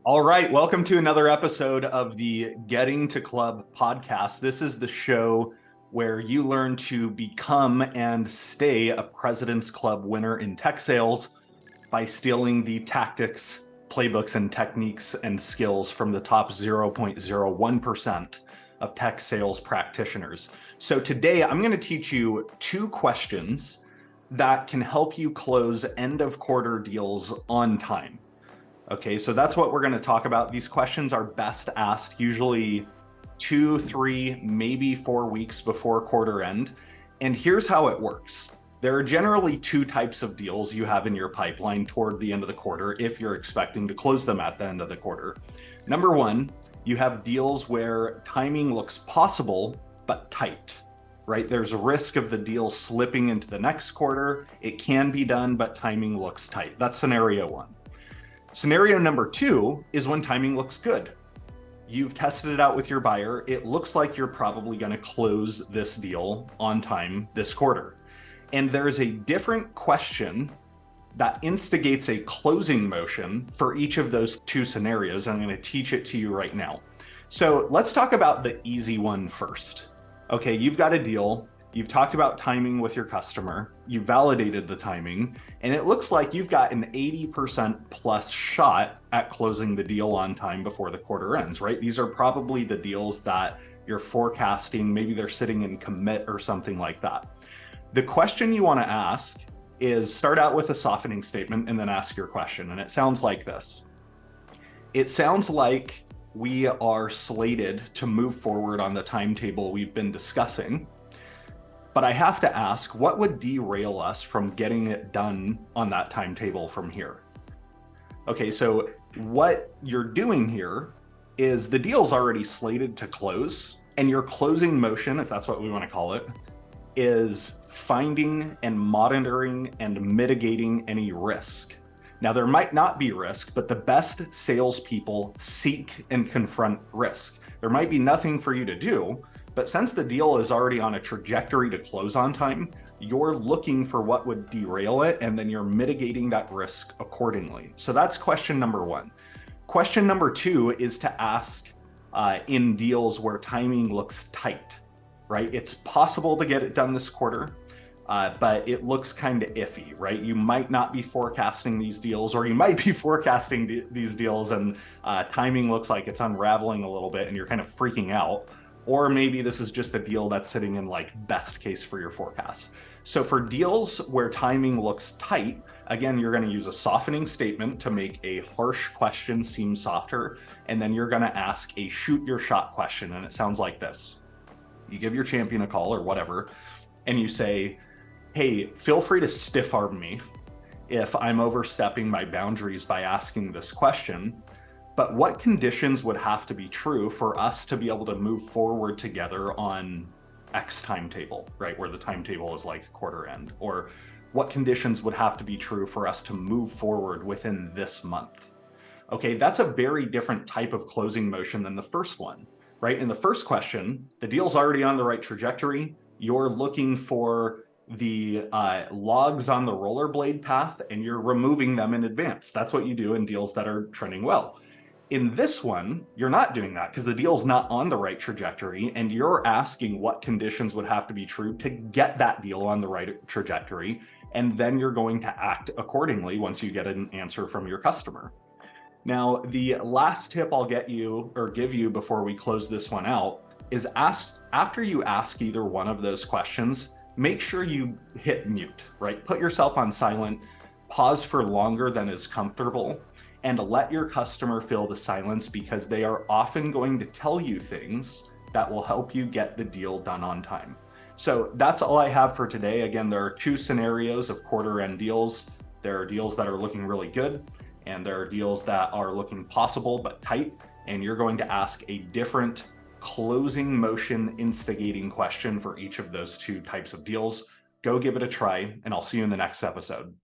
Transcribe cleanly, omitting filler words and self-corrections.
All right, welcome to another episode of the Getting to Club podcast. This is the show where you learn to become and stay a President's Club winner in tech sales by stealing the tactics, playbooks, and techniques and skills from the top 0.01% of tech sales practitioners. So today I'm going to teach you 2 questions that can help you close end of quarter deals on time. Okay, so that's what we're going to talk about. These questions are best asked usually 2, 3, maybe 4 weeks before quarter end. And here's how it works. There are generally 2 types of deals you have in your pipeline toward the end of the quarter if you're expecting to close them at the end of the quarter. Number 1, you have deals where timing looks possible but tight, right? There's a risk of the deal slipping into the next quarter. It can be done, but timing looks tight. That's scenario 1. Scenario number 2 is when timing looks good. You've tested it out with your buyer. It looks like you're probably going to close this deal on time this quarter. And there's a different question that instigates a closing motion for each of those 2 scenarios. I'm going to teach it to you right now. So let's talk about the easy one first. Okay, you've got a deal. You've talked about timing with your customer, you validated the timing, and it looks like you've got an 80% plus shot at closing the deal on time before the quarter ends, right? These are probably the deals that you're forecasting, maybe they're sitting in commit or something like that. The question you want to ask is start out with a softening statement and then ask your question, and it sounds like this. It sounds like we are slated to move forward on the timetable we've been discussing. But I have to ask, what would derail us from getting it done on that timetable from here? Okay, so what you're doing here is the deal's already slated to close, and your closing motion, if that's what we want to call it, is finding and monitoring and mitigating any risk. Now, there might not be risk, but the best salespeople seek and confront risk. There might be nothing for you to do, but since the deal is already on a trajectory to close on time, you're looking for what would derail it, and then you're mitigating that risk accordingly. So that's question number 1. Question number 2 is to ask in deals where timing looks tight, right? It's possible to get it done this quarter, but it looks kind of iffy, right? You might not be forecasting these deals, or you might be forecasting these deals and timing looks like it's unraveling a little bit and you're kind of freaking out. Or maybe this is just a deal that's sitting in like best case for your forecast. So for deals where timing looks tight, again, you're going to use a softening statement to make a harsh question seem softer. And then you're going to ask a shoot your shot question. And it sounds like this. You give your champion a call or whatever, and you say, hey, feel free to stiff arm me if I'm overstepping my boundaries by asking this question. But what conditions would have to be true for us to be able to move forward together on X timetable, right? Where the timetable is like quarter end, or what conditions would have to be true for us to move forward within this month? Okay, that's a very different type of closing motion than the first one, right? In the first question, the deal's already on the right trajectory. You're looking for the logs on the rollerblade path and you're removing them in advance. That's what you do in deals that are trending well. In this one, you're not doing that because the deal's not on the right trajectory, and you're asking what conditions would have to be true to get that deal on the right trajectory, and then you're going to act accordingly once you get an answer from your customer. Now, the last tip I'll give you before we close this one out is after you ask either one of those questions, make sure you hit mute, right? Put yourself on silent, pause for longer than is comfortable, and let your customer feel the silence, because they are often going to tell you things that will help you get the deal done on time. So that's all I have for today. Again, there are 2 scenarios of quarter end deals. There are deals that are looking really good, and there are deals that are looking possible but tight. And you're going to ask a different closing motion instigating question for each of those 2 types of deals. Go give it a try, and I'll see you in the next episode.